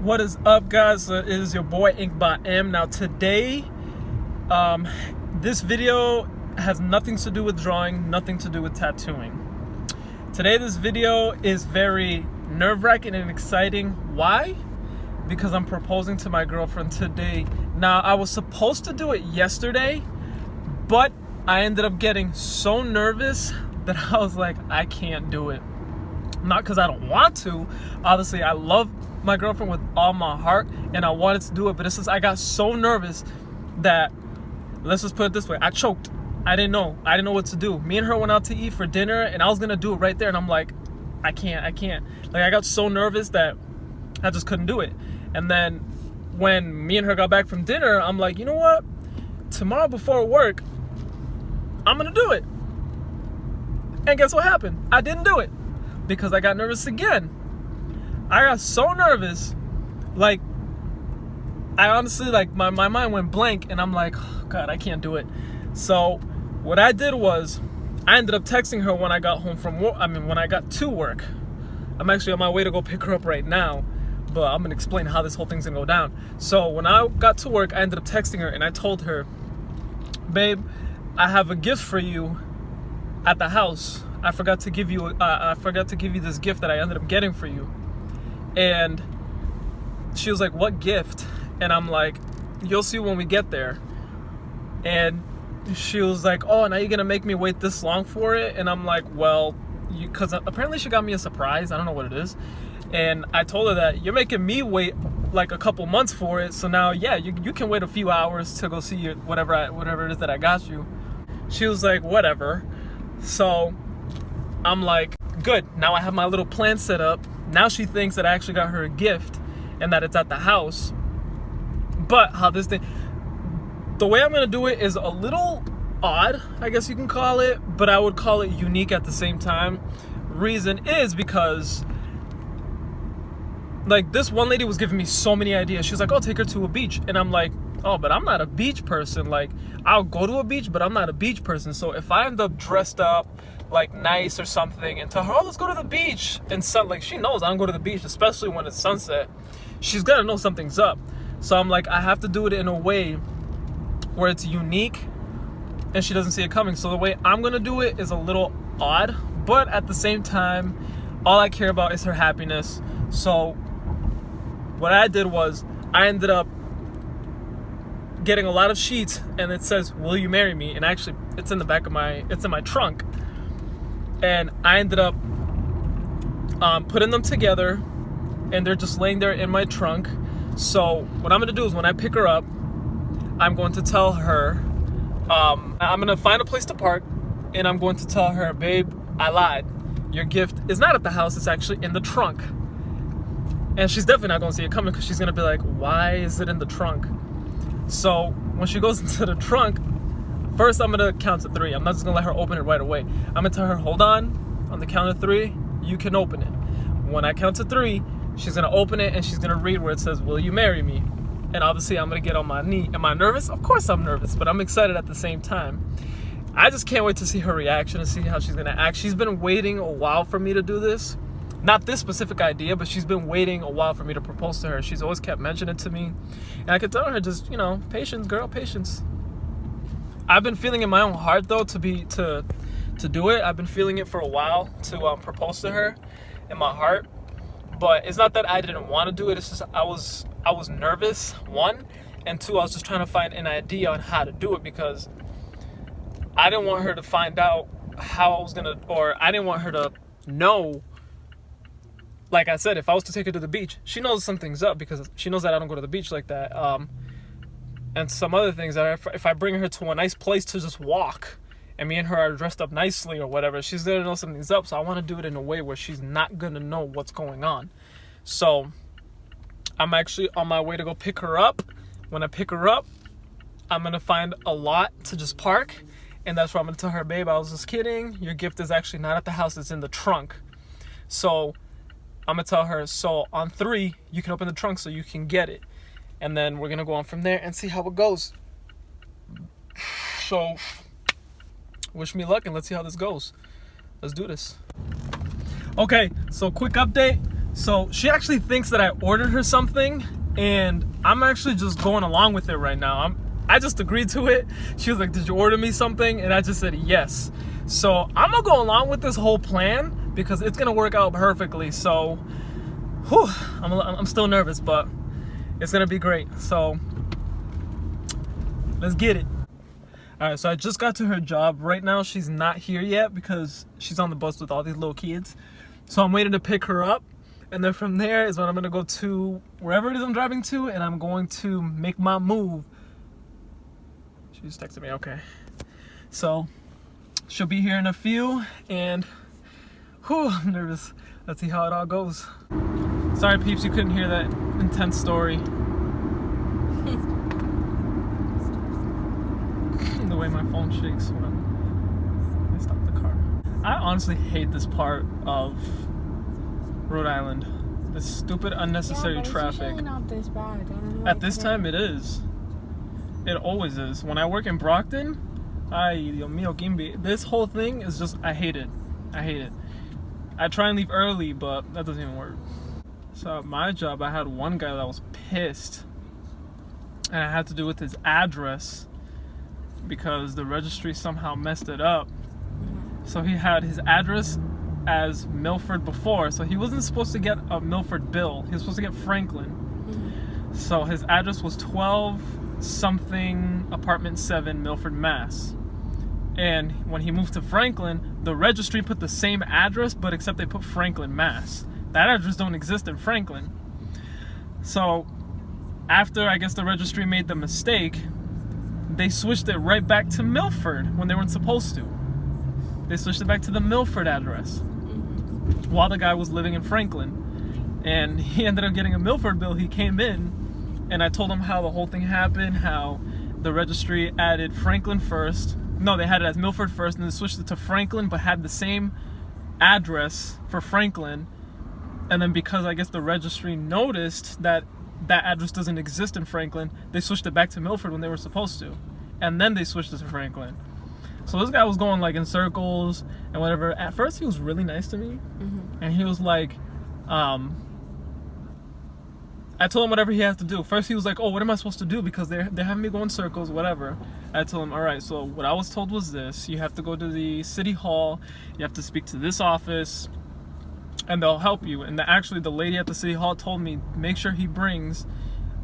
What is up, guys? It is your boy Ink by M. Now today, this video has nothing to do with drawing, nothing to do with tattooing. Today this video is very nerve-wracking and exciting. Why? Because I'm proposing to my girlfriend today. Now I was supposed to do it yesterday, but I ended up getting so nervous that I was like, I can't do it. Not because I don't want to. Obviously, I love my girlfriend with all my heart and I wanted to do it, but it's just I got so nervous that, let's just put it this way, I choked. I didn't know what to do. Me and her went out to eat for dinner and I was gonna do it right there, and I'm like, I can't. Like, I got so nervous that I just couldn't do it. And then when me and her got back from dinner, I'm like, you know what, tomorrow before work I'm gonna do it. And guess what happened? I didn't do it because I got nervous again. I got so nervous, like, I honestly, like, my mind went blank, and I'm like, oh, God, I can't do it. So what I did was, I ended up texting her when I got home from work. When I got to work. I'm actually on my way to go pick her up right now, but I'm gonna explain how this whole thing's gonna go down. So when I got to work, I ended up texting her, and I told her, babe, I have a gift for you at the house. I forgot to give you this gift that I ended up getting for you. And she was like, what gift? And I'm like, you'll see when we get there. And she was like, oh, now you're gonna make me wait this long for it? And I'm like, well, because apparently she got me a surprise. I don't know what it is. And I told her that you're making me wait like a couple months for it, so now, yeah, you can wait a few hours to go see your whatever it is that I got you. She was like, whatever. So I'm like, good, now I have my little plan set up. Now she thinks that I actually got her a gift and that it's at the house. But the way I'm gonna do it is a little odd, I guess you can call it, but I would call it unique at the same time. Reason is because, like, this one lady was giving me so many ideas. She was like, oh, take her to a beach. And I'm like, oh, but I'm not a beach person. Like, I'll go to a beach, but I'm not a beach person. So if I end up dressed up like nice or something and tell her, oh, let's go to the beach, and like, she knows I don't go to the beach, especially when it's sunset, she's gonna know something's up. So I'm like, I have to do it in a way where it's unique and she doesn't see it coming. So the way I'm gonna do it is a little odd, but at the same time, all I care about is her happiness. So what I did was, I ended up getting a lot of sheets, and it says, will you marry me? And actually, it's in the back of it's in my trunk. And I ended up putting them together, and they're just laying there in my trunk. So what I'm gonna do is, when I pick her up, I'm going to tell her, I'm gonna find a place to park, and I'm going to tell her, babe, I lied. Your gift is not at the house, it's actually in the trunk. And she's definitely not gonna see it coming, because she's gonna be like, why is it in the trunk? So when she goes into the trunk, first I'm gonna count to 3. I'm not just gonna let her open it right away. I'm gonna tell her, hold on the count of 3, you can open it. When I count to 3, she's gonna open it and she's gonna read where it says, will you marry me? And obviously I'm gonna get on my knee. Am I nervous? Of course I'm nervous, but I'm excited at the same time. I just can't wait to see her reaction and see how she's gonna act. She's been waiting a while for me to do this. Not this specific idea, but she's been waiting a while for me to propose to her. She's always kept mentioning it to me. And I could tell her, just, patience, girl, patience. I've been feeling in my own heart, though, to do it. I've been feeling it for a while to propose to her in my heart. But it's not that I didn't want to do it. It's just I was nervous, 1. And 2, I was just trying to find an idea on how to do it, because I didn't want her to find out how I was going to, or I didn't want her to know. Like I said, if I was to take her to the beach, she knows something's up, because she knows that I don't go to the beach like that. And some other things, that if I bring her to a nice place to just walk, and me and her are dressed up nicely or whatever, she's gonna know something's up. So I want to do it in a way where she's not gonna know what's going on. So I'm actually on my way to go pick her up. When I pick her up, I'm gonna find a lot to just park, and that's where I'm gonna tell her, babe, I was just kidding. Your gift is actually not at the house, it's in the trunk. So I'm gonna tell her, so on 3, you can open the trunk so you can get it. And then we're gonna go on from there and see how it goes. So wish me luck and let's see how this goes. Let's do this. Okay, so quick update. So she actually thinks that I ordered her something, and I'm actually just going along with it right now. I just agreed to it. She was like, did you order me something? And I just said yes. So I'm gonna go along with this whole plan because it's gonna work out perfectly. So whew, I'm still nervous, but it's gonna be great. So let's get it. All right, so I just got to her job. Right now she's not here yet because she's on the bus with all these little kids. So I'm waiting to pick her up. And then from there is when I'm gonna go to wherever it is I'm driving to, and I'm going to make my move. She just texted me, okay. So she'll be here in a few, and whew, I'm nervous. Let's see how it all goes. Sorry peeps, you couldn't hear that intense story. The way my phone shakes when I stop the car. I honestly hate this part of Rhode Island. This stupid unnecessary traffic. It's usually not this bad. At this time it is. It always is. When I work in Brockton, ay Dios mío, Gimby, this whole thing is just, I hate it. I hate it. I try and leave early, but that doesn't even work. So at my job, I had one guy that was pissed, and I had to do with his address because the registry somehow messed it up. So he had his address as Milford before, so he wasn't supposed to get a Milford bill. He was supposed to get Franklin. So his address was 12 something apartment 7 Milford, Mass. And when he moved to Franklin, the registry put the same address, but except they put Franklin, Mass. That address don't exist in Franklin. So after I guess the registry made the mistake, they switched it right back to Milford when they weren't supposed to. They switched it back to the Milford address while the guy was living in Franklin. And he ended up getting a Milford bill. He came in, and I told him how the whole thing happened, how the registry added Franklin first. No, they had it as Milford first, and then switched it to Franklin, but had the same address for Franklin. And then because I guess the registry noticed that that address doesn't exist in Franklin, they switched it back to Milford when they were supposed to. And then they switched it to Franklin. So this guy was going like in circles and whatever. At first he was really nice to me. And he was like, I told him whatever he has to do. First he was like, oh, what am I supposed to do? Because they're having me go in circles, whatever. I told him, all right, so what I was told was this. You have to go to the city hall. You have to speak to this office, and they'll help you. And actually the lady at the city hall told me, make sure he brings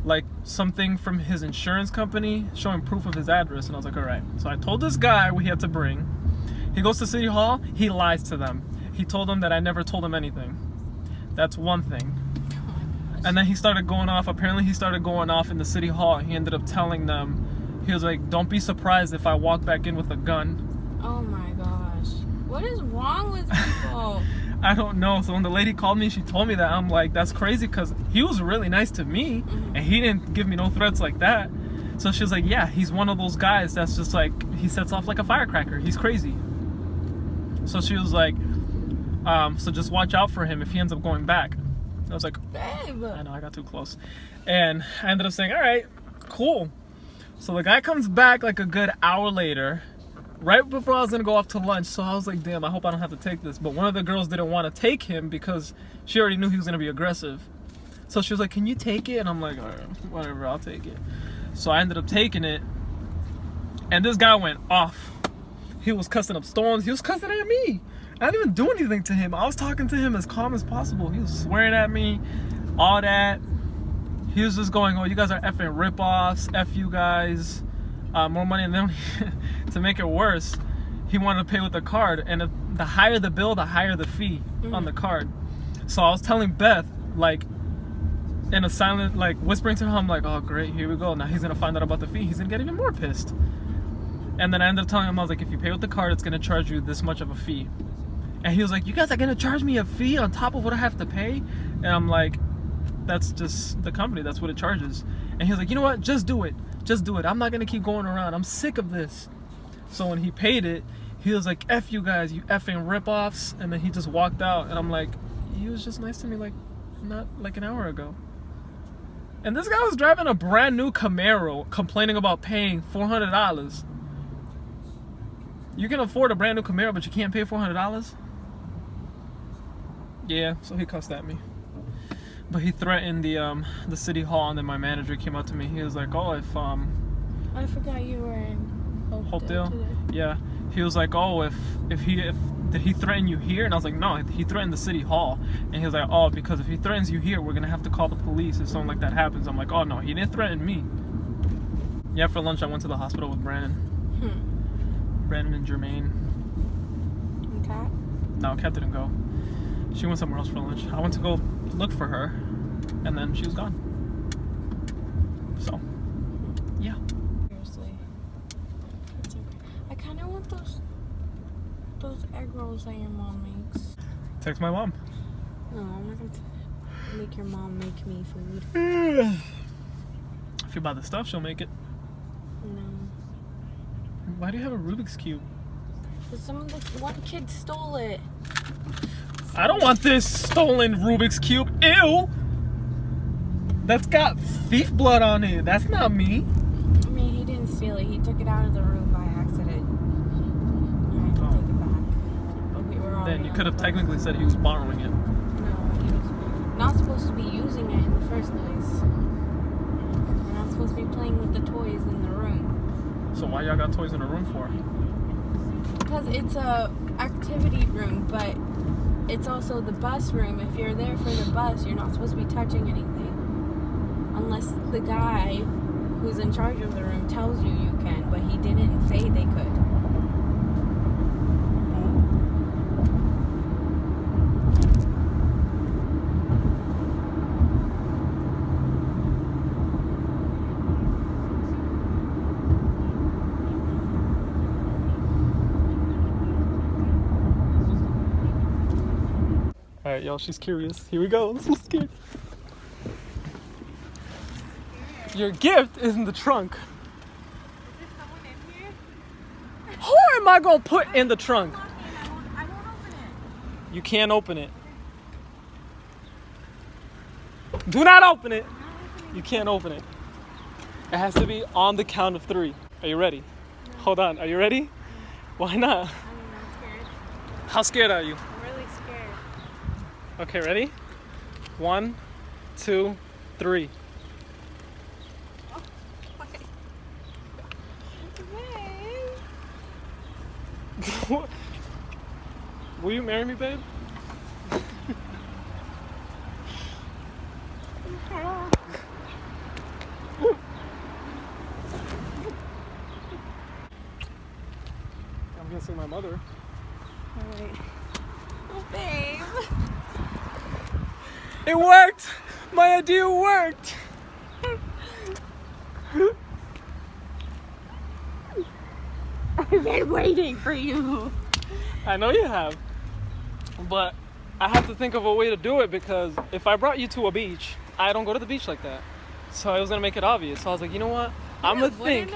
like something from his insurance company showing proof of his address. And I was like, all right. So I told this guy what he had to bring. He goes to city hall. He lies to them. He told them that I never told him anything. That's one thing. And then he started going off. Apparently he started going off in the city hall. He ended up telling them, he was like, don't be surprised if I walk back in with a gun. Oh my gosh. What is wrong with people? I don't know. So when the lady called me, she told me that. I'm like, that's crazy, because he was really nice to me, and he didn't give me no threats like that. So she was like, yeah, he's one of those guys that's just like, he sets off like a firecracker. He's crazy. So she was like, so just watch out for him if he ends up going back. I was like, babe. I know, I got too close. And I ended up saying, all right, cool. So the guy comes back like a good hour later, right before I was gonna go off to lunch. So I was like, damn, I hope I don't have to take this. But one of the girls didn't want to take him because she already knew he was gonna be aggressive. So she was like, can you take it? And I'm like, all right, whatever, I'll take it. So I ended up taking it, and this guy went off. He was cussing up storms. He was cussing at me. I didn't even do anything to him. I was talking to him as calm as possible. He was swearing at me, all that. He was just going, oh, you guys are effing rip-offs, F you guys, more money. And then to make it worse, he wanted to pay with a card. And the higher the bill, the higher the fee on the card. So I was telling Beth, like, in a silent, like, whispering to her, I'm like, oh, great, here we go. Now he's going to find out about the fee. He's going to get even more pissed. And then I ended up telling him, I was like, if you pay with the card, it's going to charge you this much of a fee. And he was like, you guys are going to charge me a fee on top of what I have to pay? And I'm like, that's just the company. That's what it charges. And he was like, you know what? Just do it. Just do it. I'm not going to keep going around. I'm sick of this. So when he paid it, he was like, F you guys, you effing rip-offs. And then he just walked out. And I'm like, he was just nice to me like not like an hour ago. And this guy was driving a brand new Camaro complaining about paying $400. You can afford a brand new Camaro, but you can't pay $400? Yeah, so he cussed at me. But he threatened the city hall, and then my manager came up to me. He was like, "Oh, if I forgot you were in Hopedale today. yeah." He was like, "Oh, if did he threaten you here?" And I was like, "No, he threatened the city hall." And he was like, "Oh, because if he threatens you here, we're gonna have to call the police if something like that happens." I'm like, "Oh no, he didn't threaten me." Yeah, for lunch I went to the hospital with Brandon. Brandon and Jermaine. And Kat? No, Kat didn't go. She went somewhere else for lunch. I went to go look for her, and then she was gone. So, yeah. Seriously. It's okay. I kind of want those egg rolls that your mom makes. Text my mom. No, I'm not gonna make your mom make me food. If you buy the stuff, she'll make it. No. Why do you have a Rubik's Cube? Because one kid stole it. I don't want this stolen Rubik's Cube. Ew! That's got thief blood on it. That's not me. I mean, he didn't steal it. He took it out of the room by accident. I had to take it back. But we were already Then you on could have the technically said he was borrowing it. No, he was not supposed to be using it in the first place. We're not supposed to be playing with the toys in the room. So why y'all got toys in the room for? Because it's a activity room, but it's also the bus room. If you're there for the bus, you're not supposed to be touching anything. Unless the guy who's in charge of the room tells you you can, but he didn't say they could. Alright, y'all, she's curious. Here we go. I'm so scared. Your gift is in the trunk. Is there someone in here? Who am I gonna put in the trunk? I won't open it. You can't open it. Do not open it. You can't open it. It has to be on the count of 3. Are you ready? No. Hold on. Are you ready? Why not? I'm scared. How scared are you? I'm really scared. Okay, ready? 1, 2, 3. Will you marry me, babe? I'm gonna say my mother. Alright. Oh, babe. It worked! My idea worked! I've been waiting for you. I know you have. But I have to think of a way to do it because if I brought you to a beach, I don't go to the beach like that. So I was gonna make it obvious. So I was like, you know what? I'm gonna think.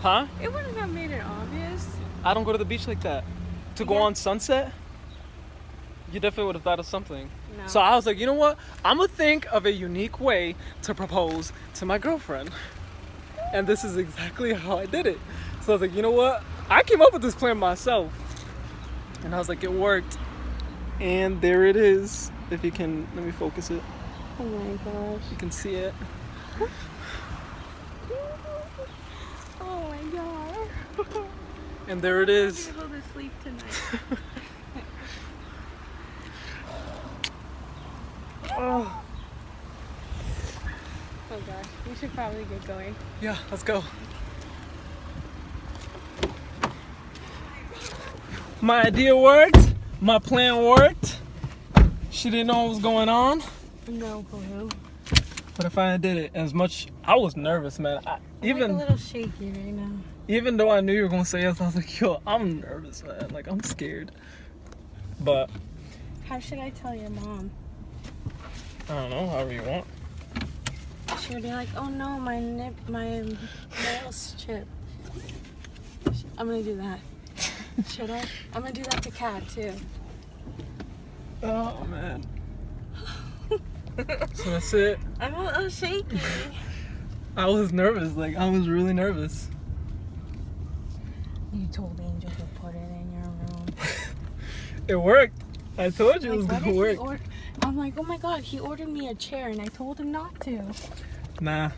Huh? It wouldn't have made it obvious. I don't go to the beach like that. To go on Sunset, you definitely would have thought of something. No. So I was like, you know what? I'm gonna think of a unique way to propose to my girlfriend. And this is exactly how I did it. So I was like, you know what? I came up with this plan myself. And I was like, it worked. And there it is. If you can, let me focus it. Oh my gosh. You can see it. Oh my god. And there it is. I'm not able to sleep tonight. Oh. Oh gosh, we should probably get going. Yeah, let's go. My idea worked. My plan worked. She didn't know what was going on. No clue. But I finally did it. As much, I was nervous, man. I'm like a little shaky right now. Even though I knew you were gonna say yes, I was like, yo, I'm nervous, man. Like, I'm scared. But How should I tell your mom? I don't know, however you want. She would be like, oh no, my nails chipped. I'm gonna do that. Should I? I'm gonna do that to Kat too. Oh man. So that's it. I'm a little shaky. I was nervous. Like, I was really nervous. You told Angel to put it in your room. It worked. I told you it was Like, gonna work. I'm like, oh my god, he ordered me a chair and I told him not to. Nah,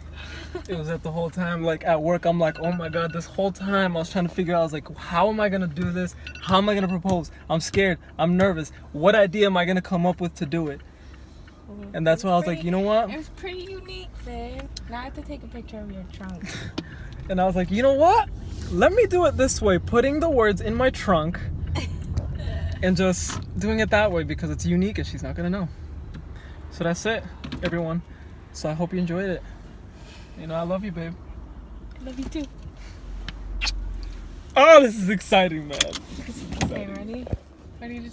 it was at the whole time, like at work, I'm like, oh my god, this whole time I was trying to figure out, I was like, how am I gonna do this? How am I gonna propose? I'm scared, I'm nervous. What idea am I gonna come up with to do it? And that's why I was like, you know what? It was pretty unique, babe. Now I have to take a picture of your trunk. And I was like, you know what? Let me do it this way, putting the words in my trunk and just doing it that way because it's unique and she's not gonna know. So that's it, everyone. So I hope you enjoyed it. You know, I love you, babe. I love you too. Oh, this is exciting, man. Okay, ready? Ready to